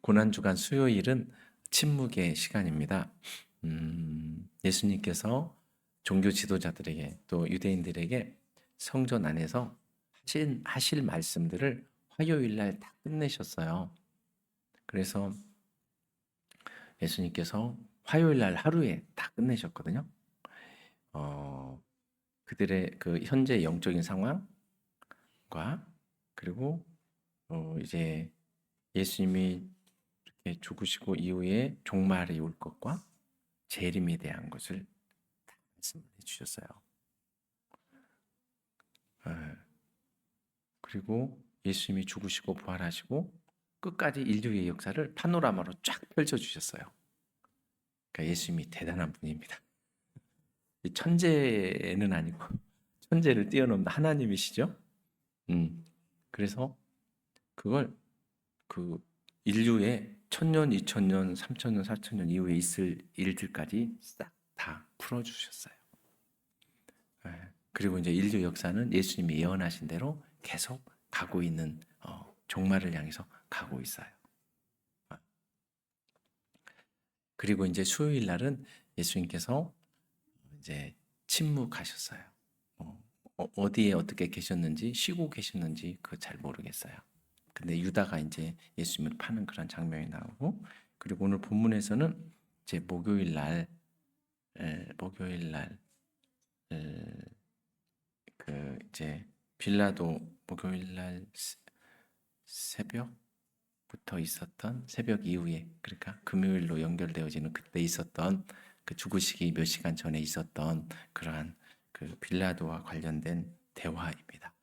고난주간 수요일은 침묵의 시간입니다. 예수님께서 종교 지도자들에게 또 유대인들에게 성전 안에서 하실 말씀들을 화요일 날 다 끝내셨어요. 그래서 예수님께서 화요일 날 하루에 다 끝내셨거든요. 그들의 그 현재 영적인 상황과 그리고 이제 예수님이 이렇게 죽으시고 이후에 종말이 올 것과 재림에 대한 것을 다 말씀을 해주셨어요. 그리고 예수님이 죽으시고 부활하시고 끝까지 인류의 역사를 파노라마로 쫙 펼쳐주셨어요. 그러니까 예수님이 대단한 분입니다. 천재는 아니고 천재를 뛰어넘는 하나님이시죠. 그래서 그걸 그 인류의 1000년, 2000년, 3000년, 4000년 이후에 있을 일들까지 싹 다 풀어주셨어요. 그리고 이제 인류 역사는 예수님이 예언하신 대로 계속 가고 있는 종말을 향해서 가고 있어요. 그리고 이제 수요일 날은 예수님께서 이제 침묵하셨어요. 어디에 어떻게 계셨는지, 쉬고 계셨는지 그거 잘 모르겠어요. 근데 유다가 이제 예수님을 파는 그런 장면이 나오고, 그리고 오늘 본문에서는 이제 목요일 날 그 이제 빌라도 목요일 날 새벽부터 있었던 새벽 이후에, 그러니까 금요일로 연결되어지는 그때 있었던 그 죽으시기 몇 시간 전에 있었던 그러한 그 빌라도와 관련된 대화입니다.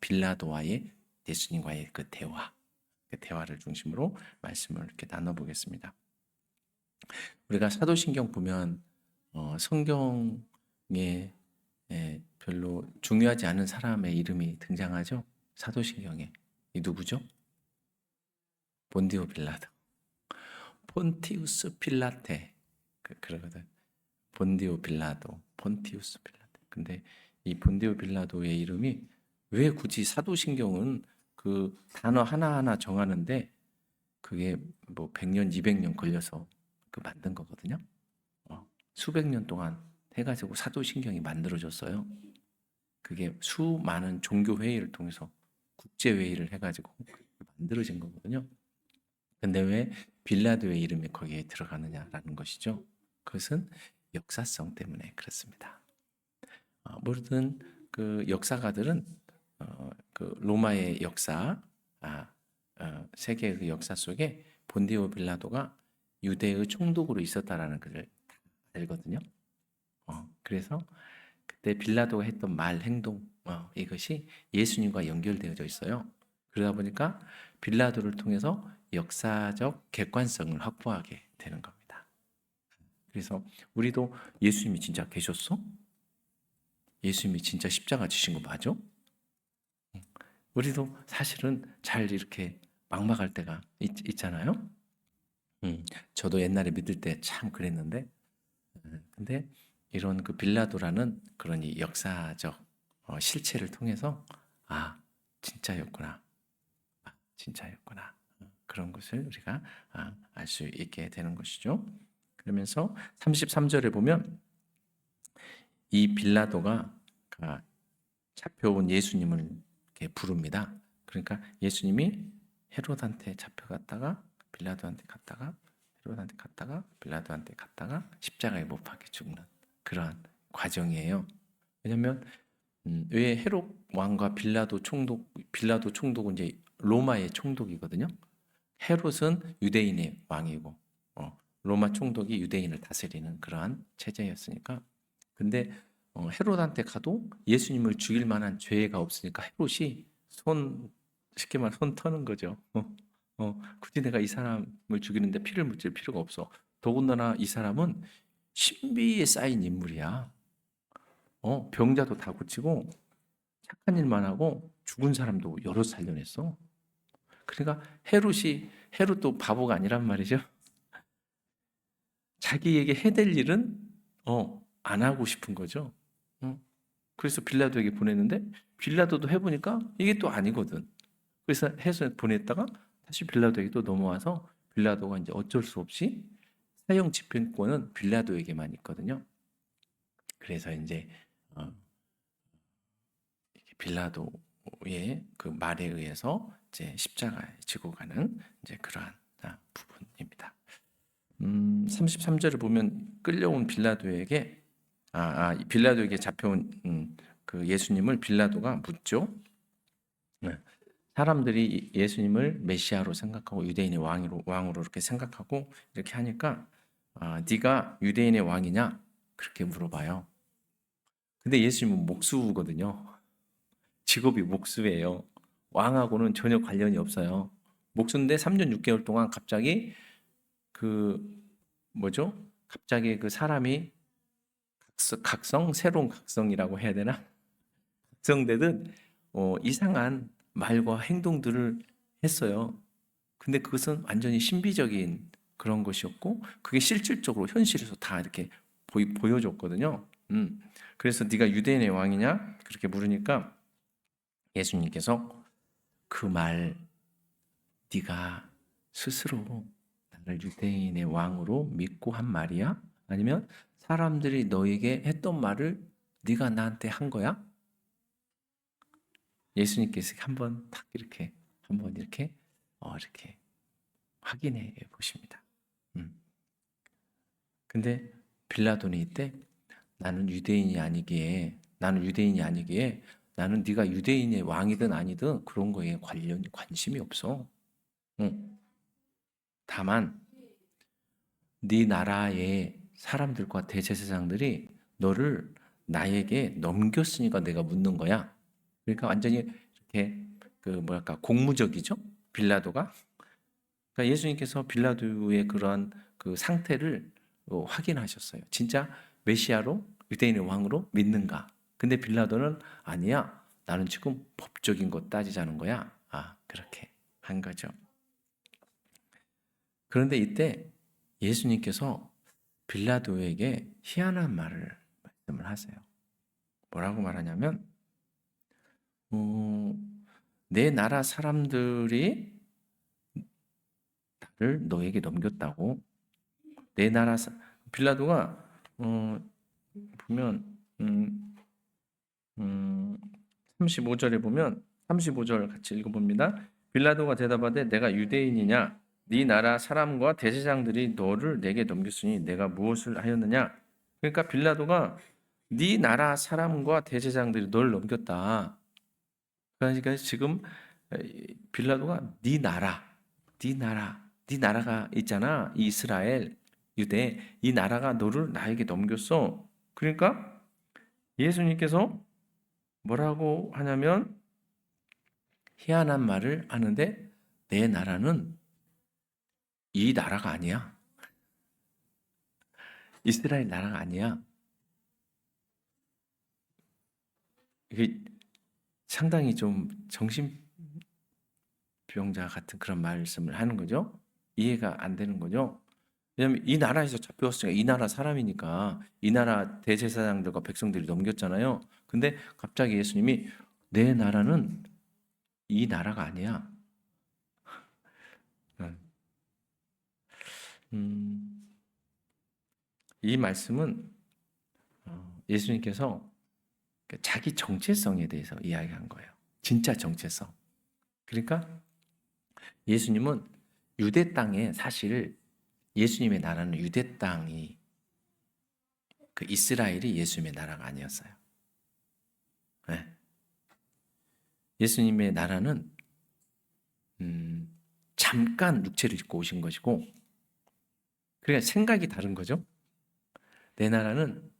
빌라도와의 예수님과의 그 대화를 중심으로 말씀을 이렇게 나눠보겠습니다. 우리가 사도신경 보면 성경에 별로 중요하지 않은 사람의 이름이 등장하죠. 사도신경에. 이 누구죠? 본디오 빌라도. 폰티우스 필라테. 그러거든. 본디오 빌라도, 폰티우스 빌라테. 근데 이 본디오 빌라도의 이름이 왜 굳이 사도신경은 그 단어 하나하나 정하는데 그게 뭐 100년, 200년 걸려서 그 만든 거거든요. 수백 년 동안 해가지고 사도신경이 만들어졌어요. 그게 수많은 종교 회의를 통해서 국제 회의를 해가지고 만들어진 거거든요. 근데 왜 빌라도의 이름이 거기에 들어가느냐라는 것이죠. 그것은 역사성 때문에 그렇습니다. 모든 그 역사가들은 그 로마의 역사, 세계의 그 역사 속에 본디오 빌라도가 유대의 총독으로 있었다라는 것을 알거든요. 그래서 그때 빌라도가 했던 말, 행동, 이것이 예수님과 연결되어져 있어요. 그러다 보니까 빌라도를 통해서 역사적 객관성을 확보하게 되는 겁니다. 그래서 우리도 예수님이 진짜 계셨어? 예수님이 진짜 십자가 지신 거 맞아? 우리도 사실은 잘 이렇게 막막할 때가 있잖아요. 저도 옛날에 믿을 때 참 그랬는데, 근데 이런 그 빌라도라는 그런 이 역사적 실체를 통해서 진짜였구나, 진짜였구나, 그런 것을 우리가 알 수 있게 되는 것이죠. 그러면서 33절에 보면 이 빌라도가 잡혀온 예수님을 이렇게 부릅니다. 그러니까 예수님이 헤롯한테 잡혀갔다가 빌라도한테 갔다가 헤롯한테 갔다가 빌라도한테 갔다가 십자가에 못 박혀 죽는 그러한 과정이에요. 왜냐하면 왜 헤롯 왕과 빌라도 총독은 이제 로마의 총독이거든요. 헤롯은 유대인의 왕이고 로마 총독이 유대인을 다스리는 그러한 체제였으니까. 근데 헤롯한테 가도 예수님을 죽일 만한 죄가 없으니까 헤롯이 쉽게 말해 손 터는 거죠. 굳이 내가 이 사람을 죽이는데 피를 묻힐 필요가 없어. 더군다나 이 사람은 신비에 쌓인 인물이야. 병자도 다 고치고 착한 일만 하고 죽은 사람도 여러 살려냈어. 그러니까 헤롯도 바보가 아니란 말이죠. 자기에게 해댈 일은 안 하고 싶은 거죠. 그래서 빌라도에게 보냈는데 빌라도도 해보니까 이게 또 아니거든. 그래서 해서 보냈다가 다시 빌라도에게 또 넘어와서 빌라도가 이제 어쩔 수 없이 사형 집행권은 빌라도에게만 있거든요. 그래서 이제 어, 빌라도의 그 말에 의해서 이제 십자가에 지고 가는 이제 그러한 부분입니다. 33절을 보면 끌려온 빌라도에게 빌라도에게 잡혀온 그 예수님을 빌라도가 묻죠. 네. 사람들이 예수님을 메시아로 생각하고 유대인의 왕으로 이렇게 생각하고 이렇게 하니까 네가 유대인의 왕이냐? 그렇게 물어봐요. 근데 예수님은 목수거든요. 직업이 목수예요. 왕하고는 전혀 관련이 없어요. 목수인데 3년 6개월 동안 갑자기 갑자기 그 사람이 새로운 각성이라고 해야 되나? 각성되듯 이상한 말과 행동들을 했어요. 근데 그것은 완전히 신비적인 그런 것이었고 그게 실질적으로 현실에서 다 이렇게 보여줬거든요. 그래서 네가 유대인의 왕이냐? 그렇게 물으니까 예수님께서 그 말 네가 스스로 나를 유대인의 왕으로 믿고 한 말이야? 아니면 사람들이 너에게 했던 말을 네가 나한테 한 거야? 예수님께서 한번 이렇게 이렇게 확인해 보십니다. 근데 빌라도는 이때 나는 유대인이 아니기에 나는 네가 유대인의 왕이든 아니든 그런 거에 관심이 없어. 다만 네 나라의 사람들과 대제사장들이 너를 나에게 넘겼으니까 내가 묻는 거야. 그러니까 완전히 이렇게 공무적이죠? 빌라도가. 그러니까 예수님께서 빌라도의 그러한 그 상태를 확인하셨어요. 진짜 메시아로 유대인의 왕으로 믿는가? 근데 빌라도는 아니야. 나는 지금 법적인 것 따지자는 거야. 그렇게 한 거죠. 그런데 이때 예수님께서 빌라도에게 희한한 말씀을 하세요. 뭐라고 말하냐면 내 나라 사람들이 나를 너에게 넘겼다고. 내 나라 빌라도가 보면 35절에 보면 35절 같이 읽어봅니다. 빌라도가 대답하되 내가 유대인이냐? 네 나라 사람과 대제사장들이 너를 내게 넘겼으니 내가 무엇을 하였느냐? 그러니까 빌라도가 네 나라 사람과 대제사장들이 너를 넘겼다. 그러니까 지금 빌라도가 네 나라가 있잖아. 이스라엘, 유대, 이 나라가 너를 나에게 넘겼어. 그러니까 예수님께서 뭐라고 하냐면 희한한 말을 하는데 내 나라는 이 나라가 아니야. 이스라엘 나라가 아니야. 이게 상당히 좀 정신병자 같은 그런 말씀을 하는 거죠. 이해가 안 되는 거죠. 왜냐하면 이 나라에서 잡혀왔으니까 이 나라 사람이니까 이 나라 대제사장들과 백성들이 넘겼잖아요. 근데 갑자기 예수님이 내 나라는 이 나라가 아니야. 이 말씀은 예수님께서 자기 정체성에 대해서 이야기한 거예요. 진짜 정체성. 그러니까 예수님은 유대 땅에 사실 예수님의 나라는 유대 땅이 그 이스라엘이 예수님의 나라가 아니었어요. 네. 예수님의 나라는 잠깐 육체를 입고 오신 것이고, 그러니까 생각이 다른 거죠. 내 나라는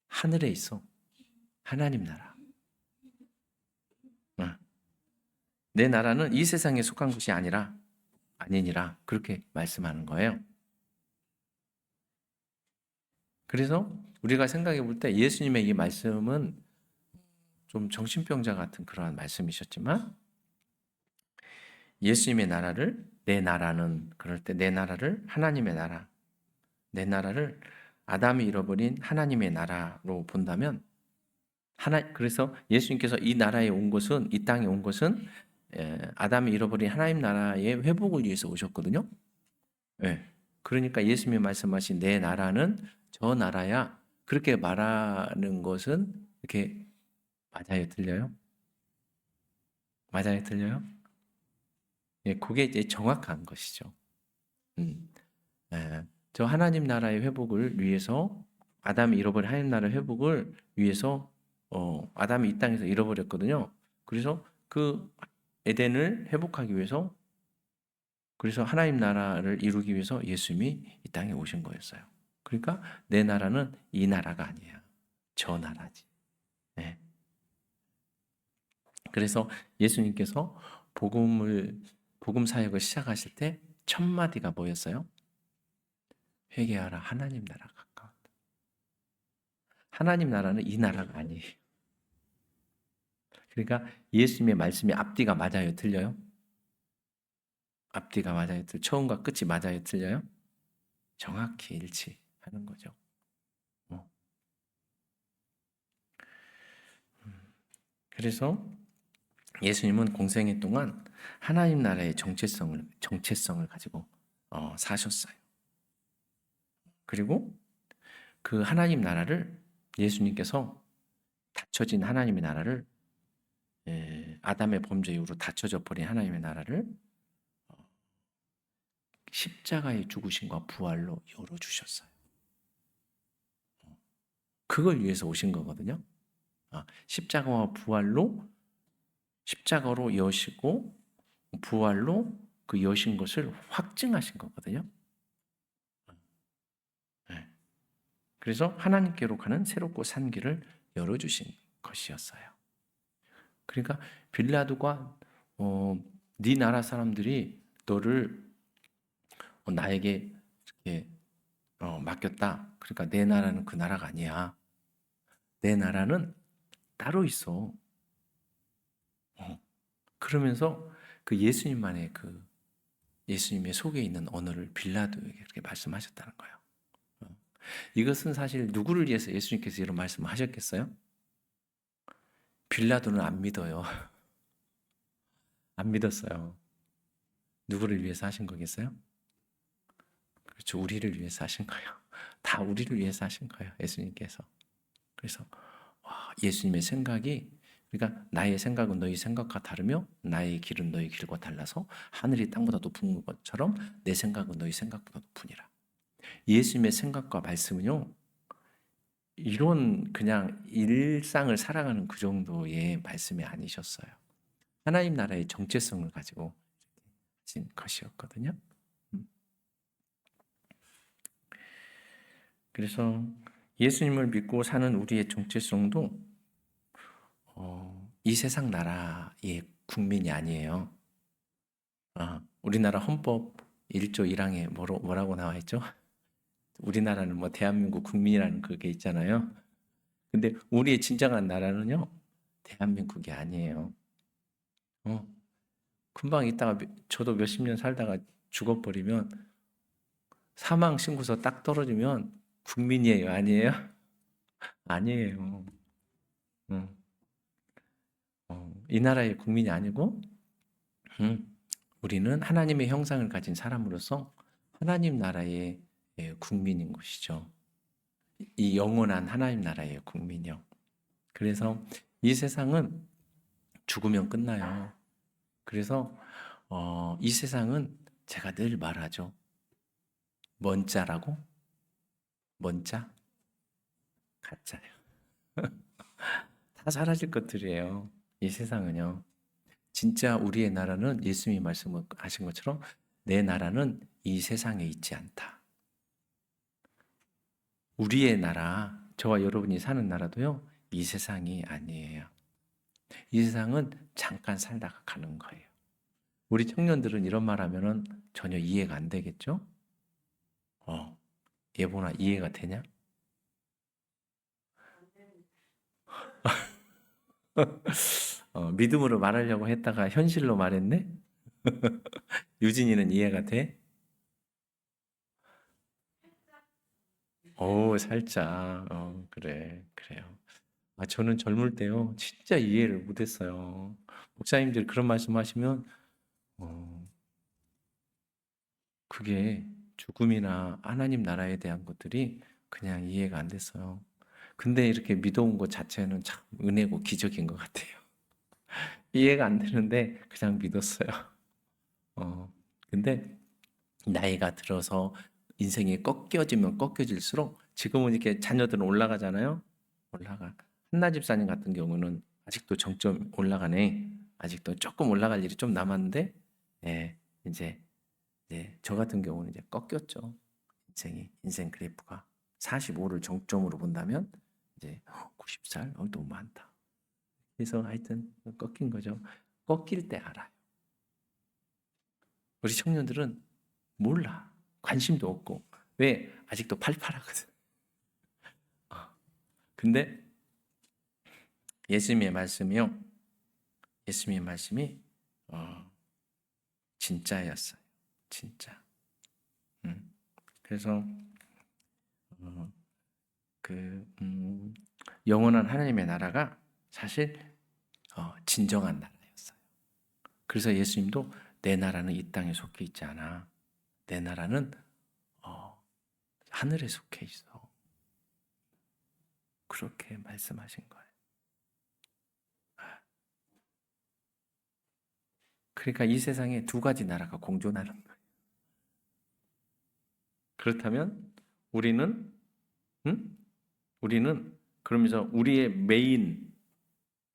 하늘에 있어. 하나님 나라. 내 나라는 이 세상에 속한 것이 아니니라 그렇게 말씀하는 거예요. 그래서 우리가 생각해 볼 때 예수님의 이 말씀은 좀 정신병자 같은 그러한 말씀이셨지만 예수님의 나라를 내 나라는 그럴 때 내 나라를 하나님의 나라, 내 나라를 아담이 잃어버린 하나님의 나라로 본다면 그래서 예수님께서 이 땅에 온 것은 아담이 잃어버린 하나님 나라의 회복을 위해서 오셨거든요. 예. 그러니까 예수님이 말씀하신 내 나라는 저 나라야. 그렇게 말하는 것은 이렇게 맞아요, 틀려요? 맞아요, 틀려요? 예, 그게 이제 정확한 것이죠. 음. 저 하나님 나라의 회복을 위해서 아담이 잃어버린 하나님 나라의 회복을 위해서 아담이 이 땅에서 잃어버렸거든요. 그래서 그 에덴을 회복하기 위해서 그래서 하나님 나라를 이루기 위해서 예수님이 이 땅에 오신 거였어요. 그러니까 내 나라는 이 나라가 아니야. 저 나라지. 네. 그래서 예수님께서 복음 사역을 시작하실 때 첫 마디가 뭐였어요? 회개하라. 하나님 나라가 가까웠다. 하나님 나라는 이 나라가 아니에요. 그러니까 예수님의 말씀이 앞뒤가 맞아요, 틀려요? 앞뒤가 맞아요, 처음과 끝이 맞아요, 틀려요? 정확히 일치하는 거죠. 어. 그래서 예수님은 공생애 동안 하나님 나라의 정체성을 가지고 사셨어요. 그리고 그 하나님 나라를 예수님께서 닫혀진 하나님의 나라를 아담의 범죄 이후로 닫혀져 버린 하나님의 나라를 십자가의 죽으심과 부활로 열어주셨어요. 그걸 위해서 오신 거거든요. 십자가와 부활로 십자가로 여시고 부활로 그 여신 것을 확증하신 거거든요. 네. 그래서 하나님께로 가는 새롭고 산 길을 열어주신 것이었어요. 그러니까 빌라도가 네 나라 사람들이 너를 나에게 이렇게 맡겼다. 그러니까 내 나라는 그 나라가 아니야. 내 나라는 따로 있어. 그러면서 그 예수님만의 그 예수님의 속에 있는 언어를 빌라도에게 그렇게 말씀하셨다는 거예요. 이것은 사실 누구를 위해서 예수님께서 이런 말씀을 하셨겠어요? 빌라도는 안 믿어요. 안 믿었어요. 누구를 위해서 하신 거겠어요? 그렇죠. 우리를 위해서 하신 거예요. 다 우리를 위해서 하신 거예요. 예수님께서. 그래서 예수님의 생각이 그러니까 나의 생각은 너희 생각과 다르며 나의 길은 너희 길과 달라서 하늘이 땅보다 높은 것처럼 내 생각은 너희 생각보다 높으니라. 예수님의 생각과 말씀은요. 이런 그냥 일상을 살아가는 그 정도의 말씀이 아니셨어요. 하나님 나라의 정체성을 가지고 하신 것이었거든요. 그래서 예수님을 믿고 사는 우리의 정체성도 이 세상 나라의 국민이 아니에요. 우리나라 헌법 1조 1항에 뭐라고 나와 있죠? 우리나라는 뭐 대한민국 국민이라는 그게 있잖아요. 근데 우리의 진정한 나라는요, 대한민국이 아니에요. 어, 금방 있다가 저도 몇십 년 살다가 죽어버리면 사망 신고서 딱 떨어지면 국민이에요, 아니에요? 아니에요. 어, 이 나라의 국민이 아니고 우리는 하나님의 형상을 가진 사람으로서 하나님 나라의 국민인 것이죠. 이 영원한 하나님 나라의 국민이요. 그래서 이 세상은 죽으면 끝나요. 그래서 이 세상은 제가 늘 말하죠. 먼 자라고? 먼 자? 가짜예요. 다 사라질 것들이에요. 이 세상은요. 진짜 우리의 나라는 예수님이 말씀하신 것처럼 내 나라는 이 세상에 있지 않다. 우리의 나라, 저와 여러분이 사는 나라도요, 이 세상이 아니에요. 이 세상은 잠깐 살다가 가는 거예요. 우리 청년들은 이런 말 하면은 전혀 이해가 안 되겠죠? 예보나 이해가 되냐? 믿음으로 말하려고 했다가 현실로 말했네? 유진이는 이해가 돼? 오, 살짝. 그래, 그래요. 저는 젊을 때요, 진짜 이해를 못했어요. 목사님들 그런 말씀하시면 그게 죽음이나 하나님 나라에 대한 것들이 그냥 이해가 안 됐어요. 근데 이렇게 믿어온 것 자체는 참 은혜고 기적인 것 같아요. 이해가 안 되는데 그냥 믿었어요. 어, 근데 나이가 들어서 인생이 꺾여지면 꺾여질수록 지금은 이렇게 자녀들은 올라가잖아요. 올라가. 한나 집사님 같은 경우는 아직도 정점 올라가네. 아직도 조금 올라갈 일이 좀 남았는데, 예, 이제, 저 같은 경우는 이제 꺾였죠. 인생 그래프가 45를 정점으로 본다면 이제 90살, 너무 많다. 그래서 하여튼 꺾인 거죠. 꺾일 때 알아요. 우리 청년들은 몰라. 관심도 없고. 왜? 아직도 팔팔하거든. 근데 예수님의 말씀이요. 예수님의 말씀이 진짜였어요. 진짜. 그래서 어, 영원한 하나님의 나라가 사실 진정한 나라였어요. 그래서 예수님도 내 나라는 이 땅에 속해 있지 않아. 내 나라는 하늘에 속해 있어. 그렇게 말씀하신 거예요. 그러니까 이 세상에 두 가지 나라가 공존하는 거예요. 그렇다면 우리는 응? 우리는 그러면서 우리의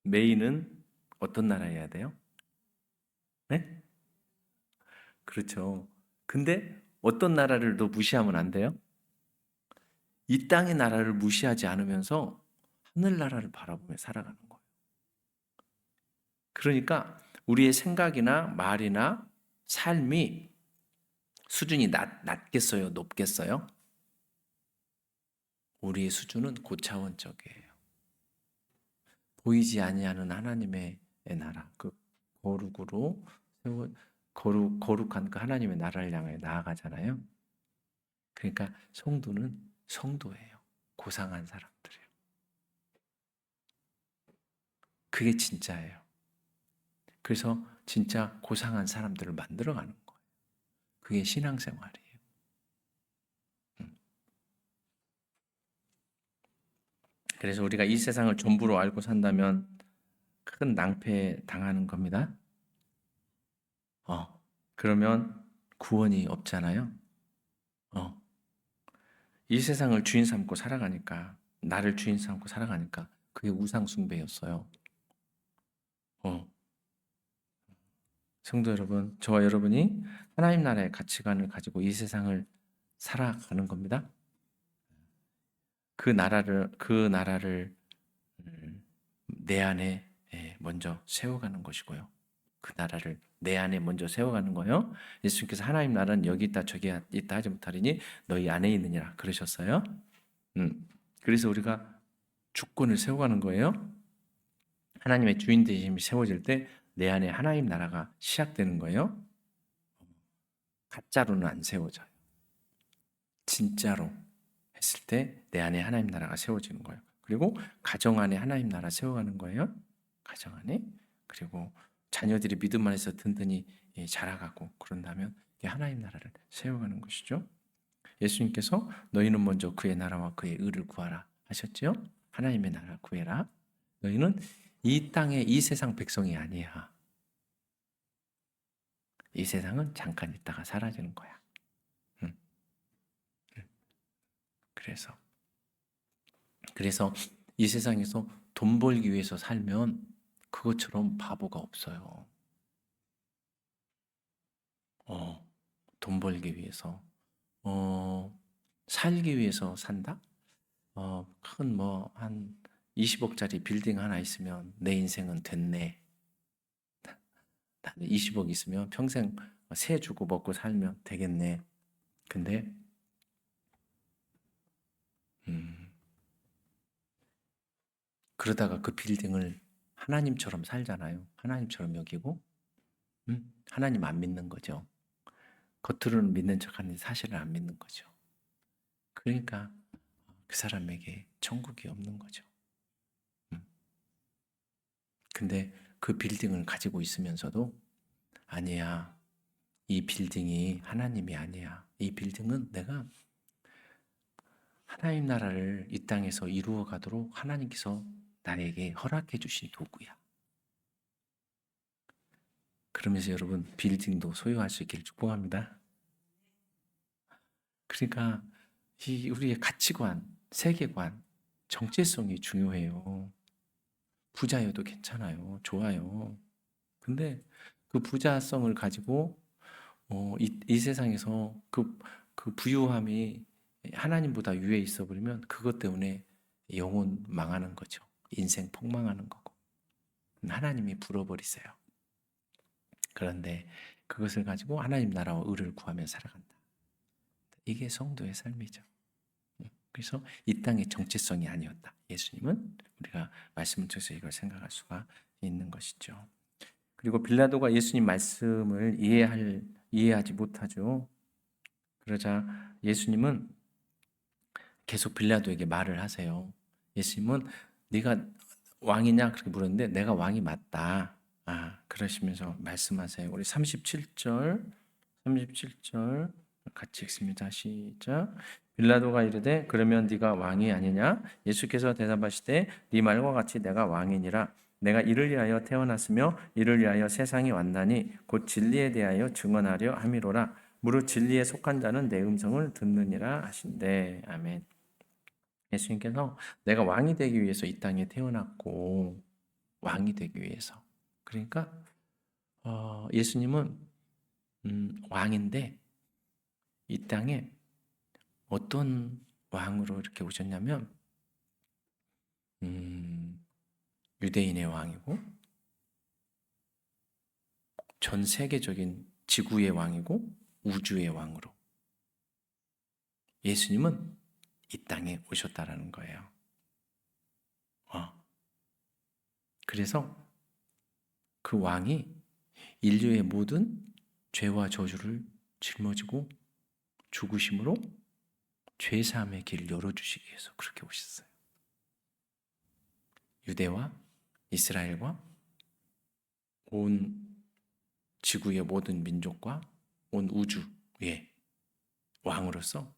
메인은 어떤 나라여야 돼요? 네? 그렇죠. 근데 어떤 나라를 더 무시하면 안 돼요? 이 땅의 나라를 무시하지 않으면서 하늘나라를 바라보며 살아가는 거예요. 그러니까 우리의 생각이나 말이나 삶이 수준이 낮겠어요? 높겠어요? 우리의 수준은 고차원적이에요. 보이지 아니하는 하나님의 나라, 그 거룩으로 세워 거룩한 그 하나님의 나라를 향해 나아가잖아요. 그러니까 성도는 성도예요. 고상한 사람들이에요. 그게 진짜예요. 그래서 진짜 고상한 사람들을 만들어가는 거예요. 그게 신앙생활이에요. 그래서 우리가 이 세상을 전부로 알고 산다면 큰 낭패 당하는 겁니다. 그러면 구원이 없잖아요. 어, 이 세상을 주인 삼고 살아가니까, 나를 주인 삼고 살아가니까 그게 우상 숭배였어요. 어, 성도 여러분, 저와 여러분이 하나님 나라의 가치관을 가지고 이 세상을 살아가는 겁니다. 그 나라를 내 안에 먼저 세워가는 것이고요. 그 나라를 내 안에 먼저 세워가는 거예요. 예수님께서 하나님 나라는 여기 있다 저기 있다 하지 못하리니 너희 안에 있느니라 그러셨어요. 그래서 우리가 주권을 세워가는 거예요. 하나님의 주인 되심이 세워질 때 내 안에 하나님 나라가 시작되는 거예요. 가짜로는 안 세워져요. 진짜로 했을 때 내 안에 하나님 나라가 세워지는 거예요. 그리고 가정 안에 하나님 나라 세워가는 거예요. 가정 안에. 그리고 자녀들이 믿음 안에서 든든히 자라가고 그런다면 이게 하나님 나라를 세워가는 것이죠. 예수님께서 너희는 먼저 그의 나라와 그의 의를 구하라 하셨죠. 하나님의 나라 구해라. 너희는 이 땅의 이 세상 백성이 아니야. 이 세상은 잠깐 있다가 사라지는 거야. 음, 그래서 이 세상에서 돈 벌기 위해서 살면 그것처럼 바보가 없어요. 돈 벌기 위해서, 살기 위해서 산다? 큰 한 20억짜리 빌딩 하나 있으면 내 인생은 됐네. 20억 있으면 평생 세 주고 먹고 살면 되겠네. 근데 그러다가 그 빌딩을 하나님처럼 살잖아요. 하나님처럼 여기고 하나님 안 믿는 거죠. 겉으로는 믿는 척하는데 사실은 안 믿는 거죠. 그러니까 그 사람에게 천국이 없는 거죠. 근데 그 빌딩을 가지고 있으면서도 아니야. 이 빌딩이 하나님이 아니야. 이 빌딩은 내가 하나님 나라를 이 땅에서 이루어 가도록 하나님께서 나에게 허락해 주신 도구야. 그러면서 여러분 빌딩도 소유할 수 있기를 축복합니다. 그러니까 이 우리의 가치관, 세계관, 정체성이 중요해요. 부자여도 괜찮아요. 좋아요. 근데 그 부자성을 가지고 이 세상에서 그 부유함이 하나님보다 위에 있어 버리면 그것 때문에 영혼 망하는 거죠. 인생 폭망하는 거고. 하나님이 불어버리세요. 그런데 그것을 가지고 하나님 나라와 의를 구하며 살아간다. 이게 성도의 삶이죠. 그래서 이 땅의 정체성이 아니었다. 예수님은 우리가 말씀을 통해서 이걸 생각할 수가 있는 것이죠. 그리고 빌라도가 예수님 말씀을 이해하지 못하죠. 그러자 예수님은 계속 빌라도에게 말을 하세요. 예수님은 네가 왕이냐 그렇게 물었는데 내가 왕이 맞다. 그러시면서 말씀하세요. 우리 37절 같이 읽습니다. 시작. 빌라도가 이르되 그러면 네가 왕이 아니냐? 예수께서 대답하시되 네 말과 같이 내가 왕이니라. 내가 이를 위하여 태어났으며 이를 위하여 세상에 왔나니 곧 진리에 대하여 증언하려 함이로라. 무릇 진리에 속한 자는 내 음성을 듣느니라 하신대. 아멘. 예수님께서 내가 왕이 되기 위해서 이 땅에 태어났고 왕이 되기 위해서. 그러니까 예수님은 왕인데 이 땅에 어떤 왕으로 이렇게 오셨냐면 유대인의 왕이고 전 세계적인 지구의 왕이고 우주의 왕으로 예수님은 이 땅에 오셨다라는 거예요. 그래서 그 왕이 인류의 모든 죄와 저주를 짊어지고 죽으심으로 죄사함의 길을 열어주시기 위해서 그렇게 오셨어요. 유대와 이스라엘과 온 지구의 모든 민족과 온 우주의 왕으로서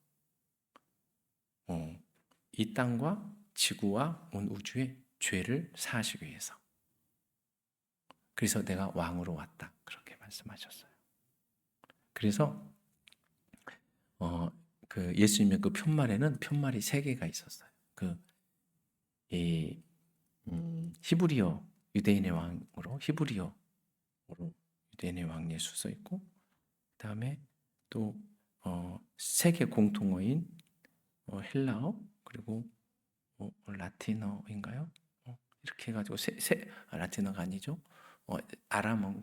이 땅과 지구와 온 우주의 죄를 사하시기 위해서. 그래서 내가 왕으로 왔다. 그렇게 말씀하셨어요. 그래서 그 예수님의 그 편말에는 편말이 3개가 있었어요. 히브리어 유대인의 왕으로 히브리어로 유대인의 왕 예수 써 있고, 그다음에 또 세계 공통어인 헬라어 그리고 라틴어인가요? 이렇게 해가지고 라틴어가 아니죠. 아람어,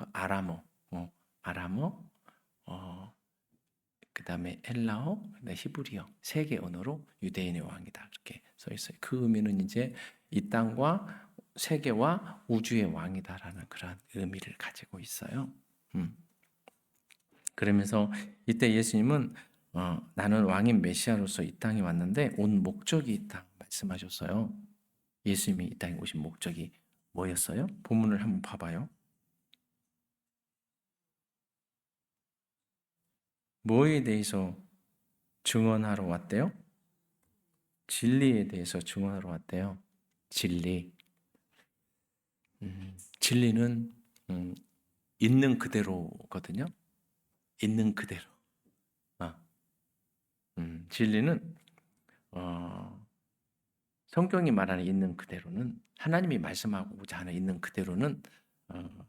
그다음에 헬라어, 히브리어 3개 언어로 유대인의 왕이다 이렇게 써 있어요. 그 의미는 이제 이 땅과 세계와 우주의 왕이다라는 그런 의미를 가지고 있어요. 그러면서 이때 예수님은 나는 왕인 메시아로서 이 땅에 왔는데 온 목적이 있다 말씀하셨어요. 예수님이 이 땅에 오신 목적이 뭐였어요? 본문을 한번 봐봐요. 뭐에 대해서 증언하러 왔대요? 진리에 대해서 증언하러 왔대요. 진리. 진리는 있는 그대로거든요. 있는 그대로. 진리는 성경이 말하는 있는 그대로는 하나님이 말씀하고자 하는 있는 그대로는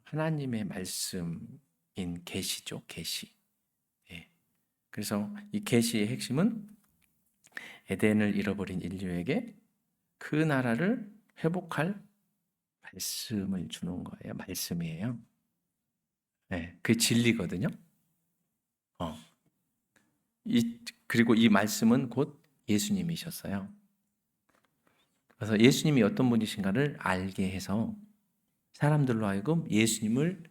하나님의 말씀인 계시죠. 계시. 예. 그래서 이 계시의 핵심은 에덴을 잃어버린 인류에게 그 나라를 회복할 말씀을 주는 거예요. 말씀이에요. 네, 그 진리거든요. 그리고 이 말씀은 곧 예수님이셨어요. 그래서 예수님이 어떤 분이신가를 알게 해서 사람들로 하여금 예수님을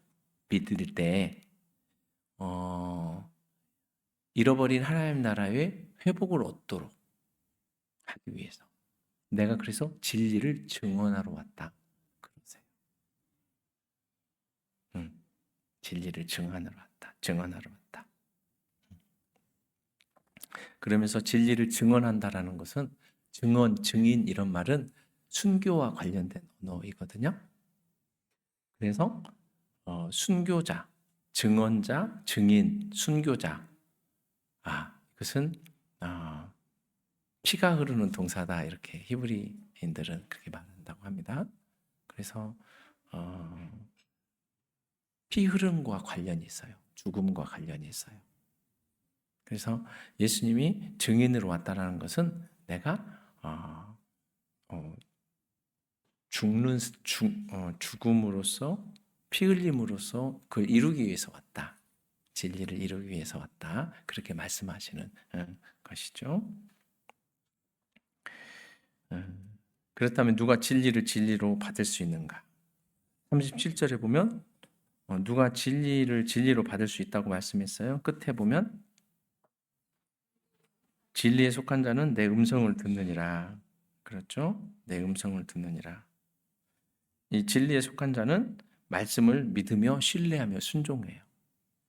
믿을 때 잃어버린 하나님 나라의 회복을 얻도록 하기 위해서 내가 그래서 진리를 증언하러 왔다. 그러세요. 진리를 증언하러 왔다. 증언하러 왔다. 그러면서 진리를 증언한다라는 것은 증언, 증인 이런 말은 순교와 관련된 언어이거든요. 그래서 순교자, 증언자, 증인, 순교자. 이것은 피가 흐르는 동사다 이렇게 히브리인들은 그렇게 말한다고 합니다. 그래서 피 흐름과 관련이 있어요. 죽음과 관련이 있어요. 그래서 예수님이 증인으로 왔다라는 것은 내가 죽음으로써 피 흘림으로써 그걸 이루기 위해서 왔다. 진리를 이루기 위해서 왔다. 그렇게 말씀하시는 것이죠. 그렇다면 누가 진리를 진리로 받을 수 있는가? 37절에 보면 누가 진리를 진리로 받을 수 있다고 말씀했어요. 끝에 보면 진리에 속한 자는 내 음성을 듣느니라. 그렇죠? 내 음성을 듣느니라. 이 진리에 속한 자는 말씀을 믿으며 신뢰하며 순종해요.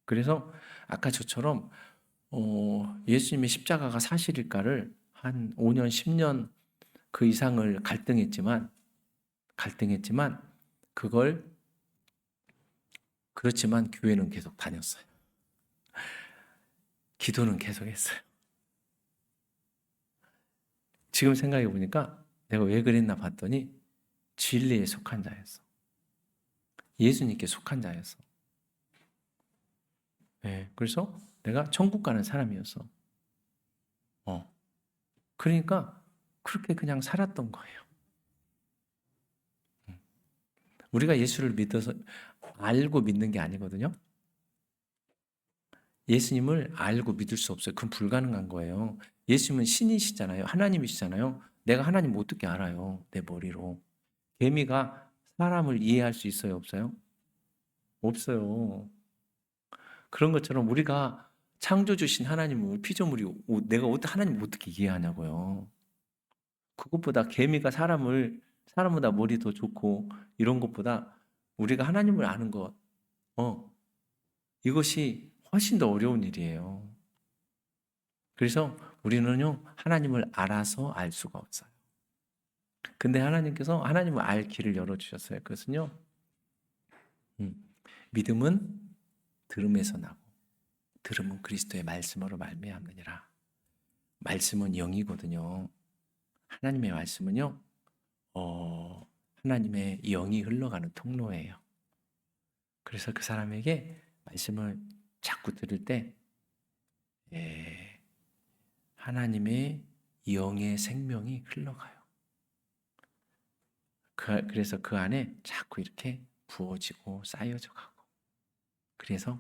그래서 아까 저처럼 예수님의 십자가가 사실일까를 한 5년, 10년 그 이상을 갈등했지만 그렇지만 교회는 계속 다녔어요. 기도는 계속했어요. 지금 생각해 보니까 내가 왜 그랬나 봤더니 진리에 속한 자였어. 예수님께 속한 자였어. 네, 그래서 내가 천국 가는 사람이었어. 그러니까 그렇게 그냥 살았던 거예요. 우리가 예수를 믿어서 알고 믿는 게 아니거든요. 예수님을 알고 믿을 수 없어요. 그건 불가능한 거예요. 예수님은 신이시잖아요. 하나님이시잖아요. 내가 하나님 어떻게 알아요? 내 머리로. 개미가 사람을 이해할 수 있어요? 없어요? 없어요. 그런 것처럼 우리가 창조주신 하나님을 피조물이 내가 하나님을 어떻게 이해하냐고요. 그것보다 개미가 사람보다 머리 더 좋고 이런 것보다 우리가 하나님을 아는 것, 이것이 훨씬 더 어려운 일이에요. 그래서 우리는요, 하나님을 알아서 알 수가 없어요. 근데 하나님께서 하나님을 알 길을 열어주셨어요. 그것은요, 믿음은 들음에서 나고, 들음은 그리스도의 말씀으로 말미암느니라. 말씀은 영이거든요. 하나님의 말씀은요, 하나님의 영이 흘러가는 통로예요. 그래서 그 사람에게 말씀을 자꾸 들을 때, 하나님의 영의 생명이 흘러가요. 그래서 그 안에 자꾸 이렇게 부어지고 쌓여져 가고. 그래서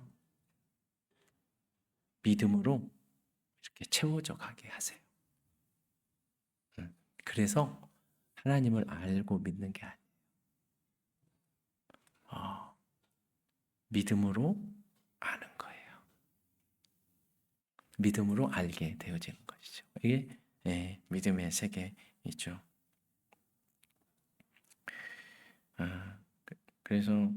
믿음으로 이렇게 채워져 가게 하세요. 그래서 하나님을 알고 믿는 게 아니에요. 믿음으로 아는 거예요. 믿음으로 알게 되어지는 것이죠. 이게 믿음의 세계이죠. 그래서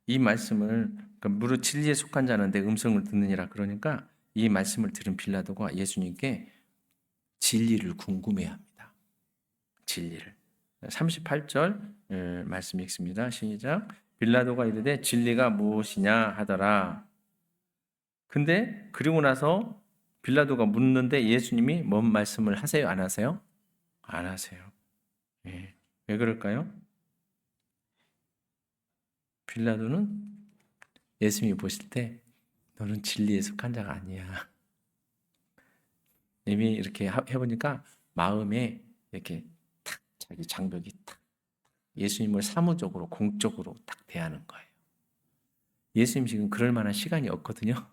이 말씀을 무릇 진리에 속한 자는 내 음성을 듣느니라 그러니까 이 말씀을 들은 빌라도가 예수님께 진리를 궁금해합니다. 진리를. 38절 말씀 읽습니다. 시작. 빌라도가 이르되 진리가 무엇이냐 하더라. 근데 그리고 나서 빌라도가 묻는데 예수님이 뭔 말씀을 하세요? 안 하세요? 안 하세요. 왜 그럴까요? 빌라도는 예수님이 보실 때 너는 진리에 속한 자가 아니야. 이미 이렇게 해보니까 마음에 이렇게 탁 자기 장벽이 탁 예수님을 사무적으로 공적으로 딱 대하는 거예요. 예수님 지금 그럴 만한 시간이 없거든요.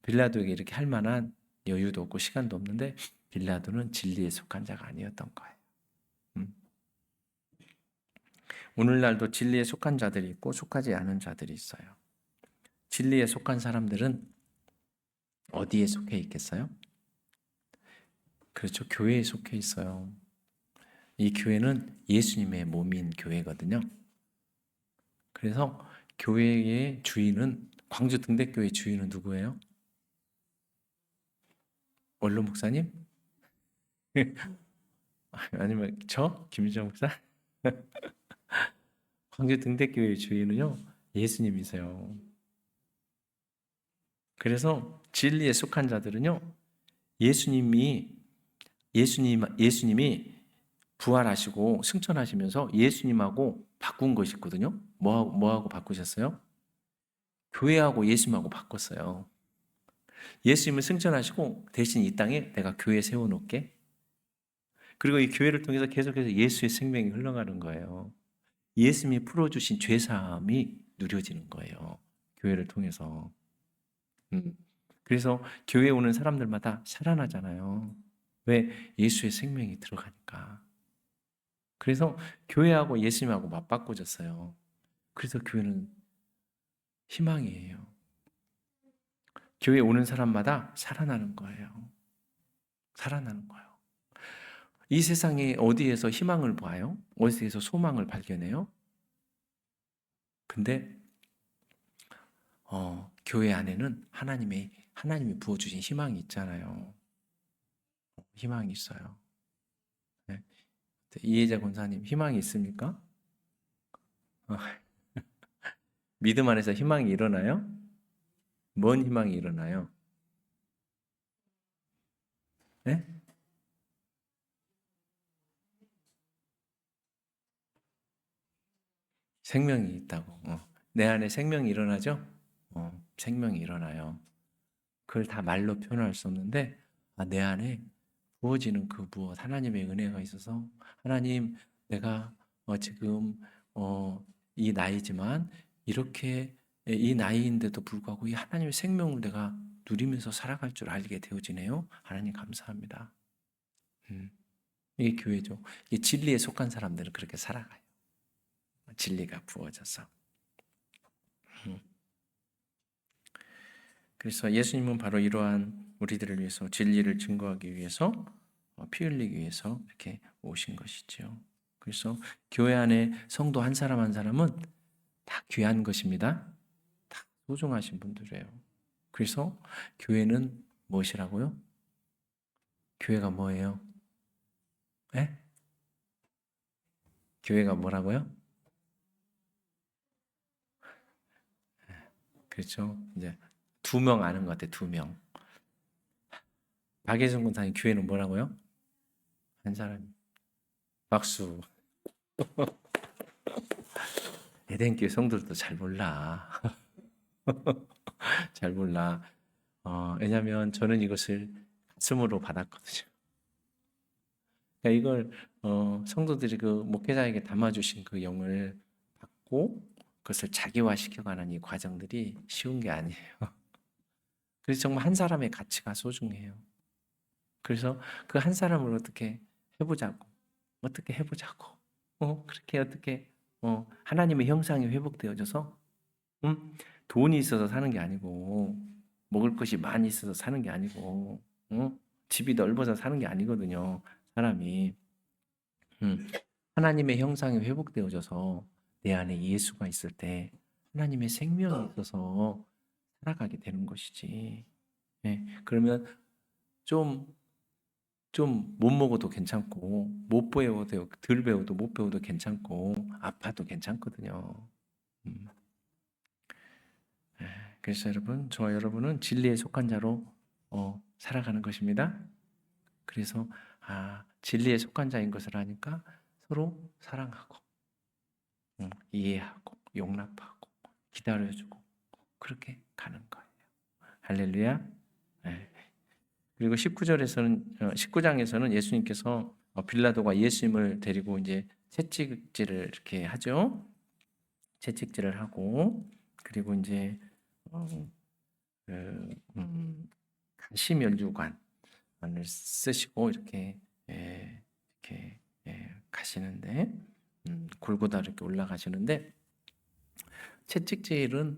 빌라도에게 이렇게 할 만한 여유도 없고 시간도 없는데 빌라도는 진리에 속한 자가 아니었던 거예요. 오늘날도 진리에 속한 자들이 있고 속하지 않은 자들이 있어요. 진리에 속한 사람들은 어디에 속해 있겠어요? 그렇죠. 교회에 속해 있어요. 이 교회는 예수님의 몸인 교회거든요. 그래서 교회의 주인은, 광주 등대교회 주인은 누구예요? 원로 목사님? 아니면 저? 김유정 목사? 광주 등대교회 주인은요, 예수님이세요. 그래서 진리에 속한 자들은요, 예수님이 부활하시고 승천하시면서 예수님하고 바꾼 것이 있거든요. 뭐하고 바꾸셨어요? 교회하고 예수님하고 바꿨어요. 예수님은 승천하시고 대신 이 땅에 내가 교회 세워놓게. 그리고 이 교회를 통해서 계속해서 예수의 생명이 흘러가는 거예요. 예수님이 풀어주신 죄사함이 누려지는 거예요. 교회를 통해서. 그래서 교회에 오는 사람들마다 살아나잖아요. 왜? 예수의 생명이 들어가니까. 그래서 교회하고 예수님하고 맞바꿔졌어요. 그래서 교회는 희망이에요. 교회에 오는 사람마다 살아나는 거예요. 살아나는 거예요. 이 세상에 어디에서 희망을 봐요? 어디에서 소망을 발견해요? 근데 교회 안에는 하나님이 부어주신 희망이 있잖아요. 희망이 있어요. 네. 이혜자 권사님, 희망이 있습니까? 믿음 안에서 희망이 일어나요? 뭔 희망이 일어나요? 네? 생명이 있다고. 내 안에 생명이 일어나죠? 생명이 일어나요. 그걸 다 말로 표현할 수 없는데, 내 안에 부어지는 그 무엇, 하나님의 은혜가 있어서, 하나님, 내가 지금 이 나이지만 이렇게 이 나이인데도 불구하고 이 하나님의 생명을 내가 누리면서 살아갈 줄 알게 되어지네요. 하나님 감사합니다. 이게 교회죠. 이 진리에 속한 사람들은 그렇게 살아가요. 진리가 부어져서. 그래서 예수님은 바로 이러한 우리들을 위해서 진리를 증거하기 위해서 피 흘리기 위해서 이렇게 오신 것이지요. 그래서 교회 안에 성도 한 사람 한 사람은 다 귀한 것입니다. 다 소중하신 분들이에요. 그래서 교회는 무엇이라고요? 교회가 뭐예요? 예? 교회가 뭐라고요? 그렇죠. 이제 2명 아는 것 같아요. 2명. 박예준 군사님 교회는 뭐라고요? 한 사람. 박수. 에덴교회 성도들도 잘 몰라. 잘 몰라. 왜냐하면 저는 이것을 가슴으로 받았거든요. 그러니까 이걸 성도들이 그 목회자에게 담아주신 그 영을 받고 그것을 자기화시켜가는 이 과정들이 쉬운 게 아니에요. 그래서 정말 한 사람의 가치가 소중해요. 그래서 그 한 사람을 어떻게 해보자고, 어떻게 해보자고, 그렇게 어떻게 하나님의 형상이 회복되어져서 돈이 있어서 사는 게 아니고 먹을 것이 많이 있어서 사는 게 아니고 집이 넓어서 사는 게 아니거든요. 사람이 하나님의 형상이 회복되어져서 내 안에 예수가 있을 때 하나님의 생명이 있어서 살아가게 되는 것이지. 예, 그러면 좀 못 먹어도 괜찮고 못 배워도 덜 배워도 못 배워도 괜찮고 아파도 괜찮거든요. 음. 그래서 여러분, 저와 여러분은 진리에 속한 자로 살아가는 것입니다. 그래서 진리에 속한 자인 것을 아니까 서로 사랑하고 이해하고 용납하고 기다려주고 그렇게 가는 거예요. 할렐루야. 네. 그리고 19장에서는 예수님께서 빌라도가 예수님을 데리고 이제 채찍질을 이렇게 하죠. 채찍질을 하고 그리고 이제 가시면류관을 쓰시고 이렇게 가시는데 골고다 이렇게 올라가시는데 채찍질은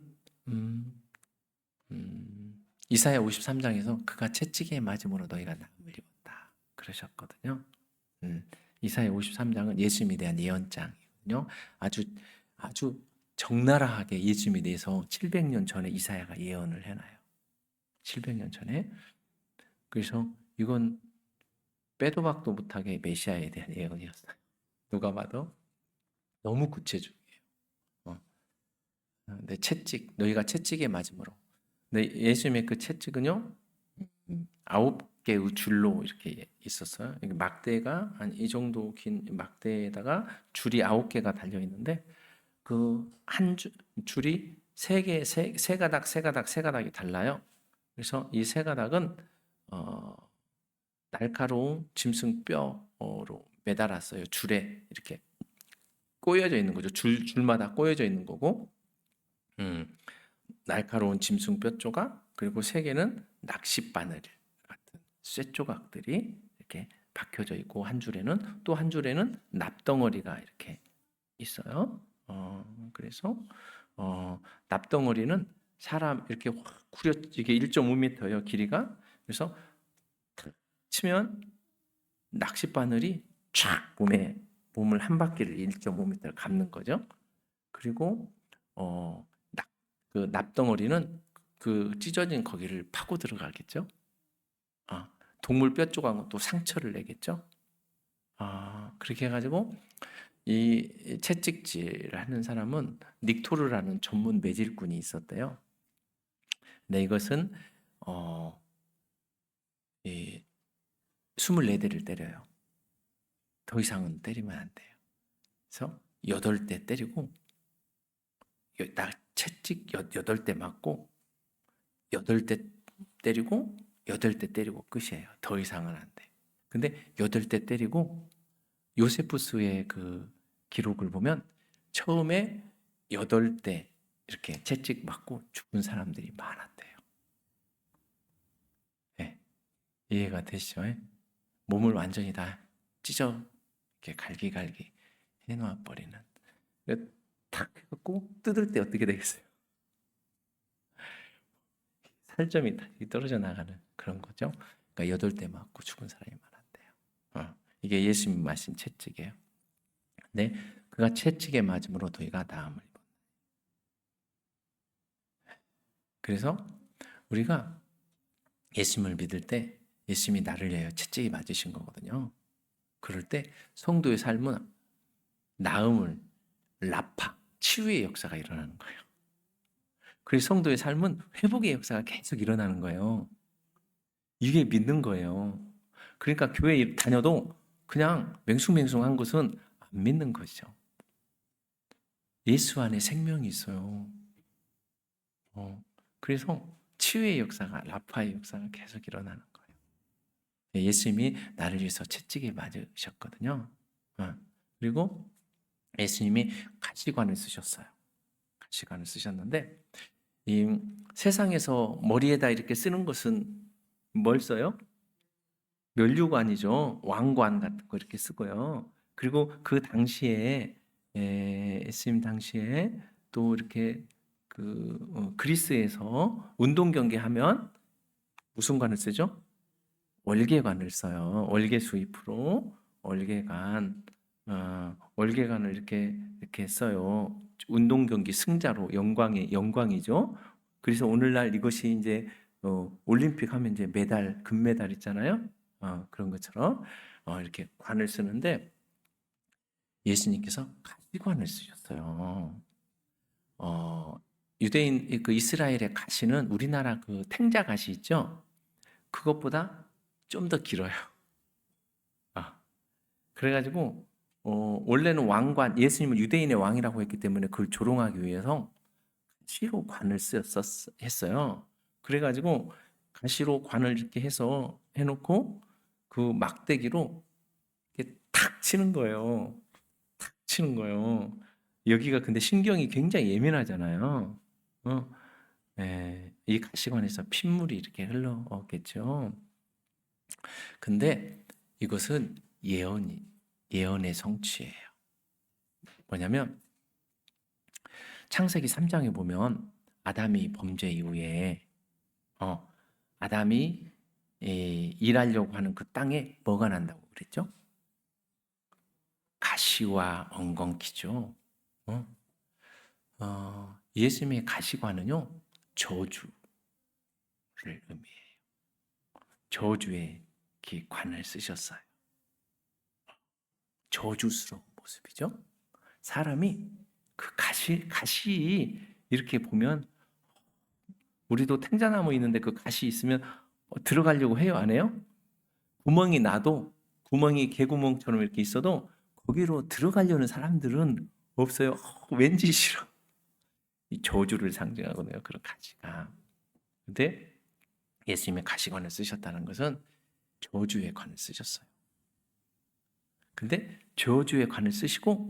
이사야 53장에서 그가 채찍에 맞음으로 너희가 나음을 입었다 그러셨거든요. 이사야 53장은 예수님에 대한 예언장이거든요. 아주 적나라하게 예수님에 대해서 700년 전에 이사야가 예언을 해놔요. 700년 전에. 그래서 이건 빼도 박도 못하게 메시아에 대한 예언이었어요. 누가 봐도 너무 구체적이에요. 내 채찍, 너희가 채찍에 맞음으로. 근데 예수님의 그 채찍은요, 9개의 줄로 이렇게 있었어요. 막대가 한 이 정도 긴 막대에다가 줄이 9개가 달려 있는데 그 한 줄이 세 가닥이 달라요. 그래서 이 세 가닥은 날카로운 짐승 뼈로 매달았어요. 줄에 이렇게 꼬여져 있는 거죠. 줄마다 꼬여져 있는 거고, 날카로운 짐승 뼈 조각, 그리고 세 개는 낚싯바늘 같은 쇠 조각들이 이렇게 박혀져 있고, 또 한 줄에는 납덩어리가 이렇게 있어요. 그래서 납덩어리는 사람 이렇게 확 구려, 이게 1.5m예요, 길이가. 그래서 탁 치면 낚싯바늘이 촥 몸을 한 바퀴를 1.5m를 감는 거죠. 그리고 그 납덩어리는 그 찢어진 거기를 파고 들어가겠죠. 동물 뼈 조각은 또 상처를 내겠죠. 그렇게 해가지고 이 채찍질을 하는 사람은 닉토르라는 전문 매질꾼이 있었대요. 근데 이것은 이 24대를 때려요. 더 이상은 때리면 안 돼요. 그래서 8대 때리고 채찍 8대 맞고 8대 때리고 8대 때리고 끝이에요. 더 이상은 안 돼. 근데 8대 때리고 요세푸스의 그 기록을 보면 처음에 8대 이렇게 채찍 맞고 죽은 사람들이 많았대요. 네. 이해가 되시죠? 몸을 완전히 다 찢어 이렇게 갈기갈기 해놓아 버리는. 탁 해갖고 뜯을 때 어떻게 되겠어요? 살점이 떨어져 나가는 그런 거죠. 그러니까 8대 맞고 죽은 사람이 많았대요. 이게 예수님 말씀 채찍이에요. 근데 그가 채찍에 맞음으로 너희가 나음을 입었다. 그래서 우리가 예수님을 믿을 때 예수님이 나를 위하여 채찍이 맞으신 거거든요. 그럴 때 성도의 삶은 나음을 라파, 치유의 역사가 일어나는 거예요. 그래서 성도의 삶은 회복의 역사가 계속 일어나는 거예요. 이게 믿는 거예요. 그러니까 교회 다녀도 그냥 맹숭맹숭한 것은 안 믿는 것이죠. 예수 안에 생명이 있어요. 그래서 치유의 역사가, 라파의 역사가 계속 일어나는 거예요. 예수님이 나를 위해서 채찍에 맞으셨거든요. 그리고 예수님이 가시관을 쓰셨어요. 가시관을 쓰셨는데 이 세상에서 머리에다 이렇게 쓰는 것은 뭘 써요? 면류관이죠. 왕관 같은 거 이렇게 쓰고요. 그리고 그 당시에 예수님 당시에 또 이렇게 그리스에서 운동 경기하면 무슨 관을 쓰죠? 월계관을 써요. 월계 수입으로 월계관, 월계관을 이렇게 써요. 운동 경기 승자로 영광이죠. 그래서 오늘날 이것이 이제 올림픽 하면 이제 메달, 금메달 있잖아요. 그런 것처럼 이렇게 관을 쓰는데 예수님께서 가시관을 쓰셨어요. 유대인 그 이스라엘의 가시는 우리나라 그 탱자 가시 있죠? 그것보다 좀 더 길어요. 그래가지고 원래는 왕관, 예수님은 유대인의 왕이라고 했기 때문에 그걸 조롱하기 위해서 가시로 관을 했어요. 그래가지고 가시로 관을 이렇게 해서 해놓고 그 막대기로 이렇게 탁 치는 거예요. 탁 치는 거예요. 여기가 근데 신경이 굉장히 예민하잖아요. 이 가시관에서 핏물이 이렇게 흘러오겠죠. 근데 이것은 예언의 성취예요. 뭐냐면 창세기 3장에 보면 아담이 범죄 이후에 아담이 일하려고 하는 그 땅에 뭐가 난다고 그랬죠? 가시와 엉겅퀴죠. 예수님의 가시관은요, 저주를 의미해요. 저주의 관을 쓰셨어요. 저주스러운 모습이죠. 사람이 그 가시 이렇게 보면, 우리도 탱자나무 있는데 그 가시 있으면 들어가려고 해요, 안 해요? 구멍이 나도, 구멍이 개구멍처럼 이렇게 있어도 거기로 들어가려는 사람들은 없어요. 왠지 싫어. 이 저주를 상징하거든요, 그런 가시가. 근데 예수님의 가시관을 쓰셨다는 것은 저주의 관을 쓰셨어요. 근데 저주의 관을 쓰시고,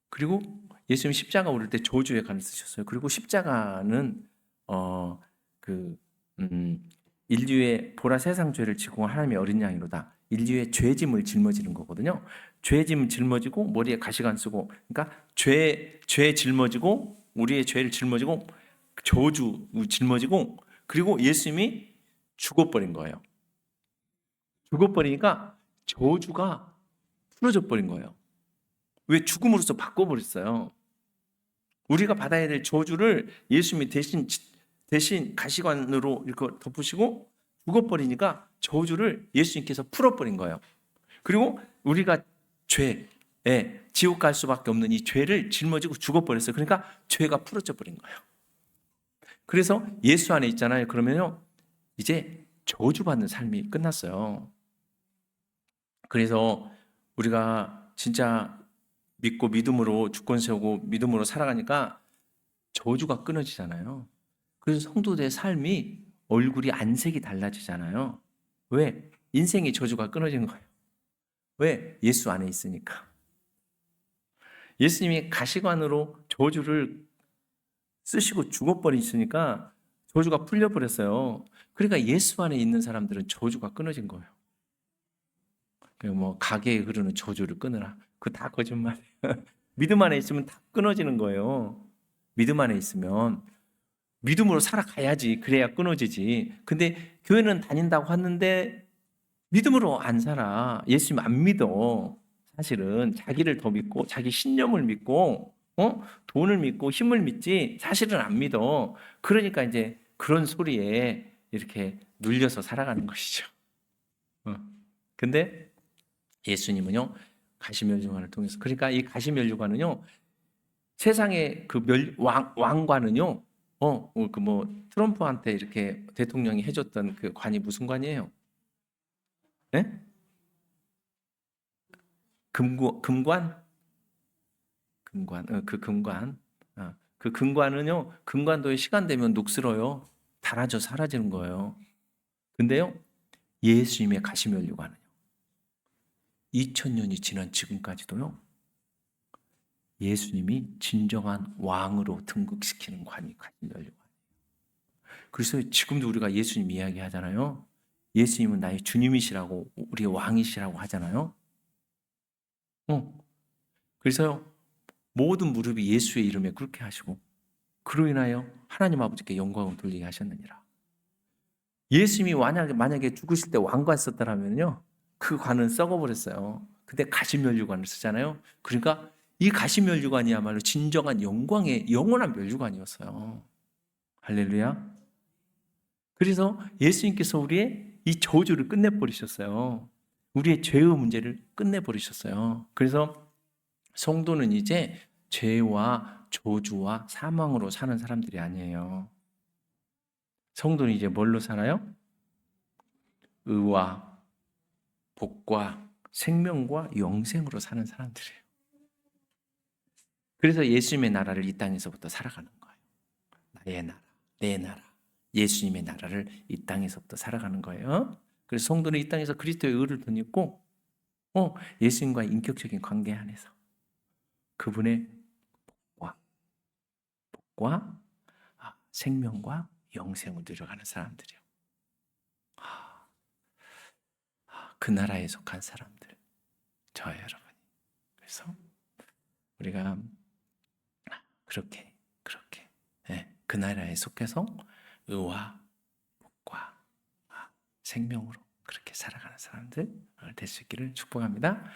그리고 예수님 십자가 오를 때 저주의 관을 쓰셨어요. 그리고 십자가는 그 인류의 보라 세상 죄를 지고 하나님의 어린 양이로다. 인류의 죄짐을 짊어지는 거거든요. 죄짐 짊어지고 머리에 가시관 쓰고, 그러니까 죄 짊어지고, 우리의 죄를 짊어지고, 저주 짊어지고, 그리고 예수님이 죽어버린 거예요. 죽어버리니까 저주가 풀어져 버린 거예요. 왜? 죽음으로써 바꿔버렸어요. 우리가 받아야 될 저주를 예수님이 대신 가시관으로 이렇게 덮으시고 죽어버리니까 저주를 예수님께서 풀어버린 거예요. 그리고 우리가 지옥 갈 수밖에 없는 이 죄를 짊어지고 죽어버렸어요. 그러니까 죄가 풀어져 버린 거예요. 그래서 예수 안에 있잖아요. 그러면요, 이제 저주받는 삶이 끝났어요. 그래서 우리가 진짜 믿고 믿음으로 주권 세우고 믿음으로 살아가니까 저주가 끊어지잖아요. 그래서 성도들의 삶이, 얼굴이 안색이 달라지잖아요. 왜? 인생의 저주가 끊어진 거예요. 왜? 예수 안에 있으니까. 예수님이 가시관으로 저주를 쓰시고 죽어버리시니까 저주가 풀려버렸어요. 그러니까 예수 안에 있는 사람들은 저주가 끊어진 거예요. 뭐 가게에 흐르는 저주를 끊으라, 그거 다 거짓말이에요. 믿음 안에 있으면 다 끊어지는 거예요. 믿음 안에 있으면 믿음으로 살아가야지, 그래야 끊어지지. 근데 교회는 다닌다고 하는데 믿음으로 안 살아. 예수님 안 믿어. 사실은 자기를 더 믿고 자기 신념을 믿고 돈을 믿고 힘을 믿지 사실은 안 믿어. 그러니까 이제 그런 소리에 이렇게 눌려서 살아가는 것이죠. 근데 예수님은요, 가시면류관을 통해서, 그러니까 이 가시면류관은요, 세상의 그 왕관은요, 그 뭐 트럼프한테 이렇게 대통령이 해줬던 그 관이 무슨 관이에요? 예? 금관? 그 금관. 그 금관은요, 금관도에 시간 되면 녹슬어요. 닳아져 사라지는 거예요. 근데요, 예수님의 가시면류관은요, 2000년이 지난 지금까지도요, 예수님이 진정한 왕으로 등극시키는 관이 가시면류관. 그래서 지금도 우리가 예수님 이야기하잖아요. 예수님은 나의 주님이시라고, 우리의 왕이시라고 하잖아요. 그래서요, 모든 무릎이 예수의 이름에 꿇게 하시고, 그로 인하여 하나님 아버지께 영광을 돌리게 하셨느니라. 예수님이 만약에 죽으실 때 왕관 썼더라면요, 그 관은 썩어버렸어요. 근데 가시면류관을 쓰잖아요. 그러니까 이 가시면류관이야말로 진정한 영광의 영원한 면류관이었어요. 할렐루야. 그래서 예수님께서 우리의 이 저주를 끝내버리셨어요. 우리의 죄의 문제를 끝내버리셨어요. 그래서 성도는 이제 죄와 저주와 사망으로 사는 사람들이 아니에요. 성도는 이제 뭘로 살아요? 의와 복과 생명과 영생으로 사는 사람들이에요. 그래서 예수님의 나라를 이 땅에서부터 살아가는 거예요. 나의 나라, 내 나라, 예수님의 나라를 이 땅에서부터 살아가는 거예요. 그래서 성도는 이 땅에서 그리스도의 의를 덧입고 예수님과의 인격적인 관계 안에서 그분의 복과 생명과 영생을 누려가는 사람들이요. 그 나라에 속한 사람들, 저와 여러분이. 그래서 우리가 그렇게 그 나라에 속해서 의와 복과 생명으로 그렇게 살아가는 사람들 될 수 있기를 축복합니다.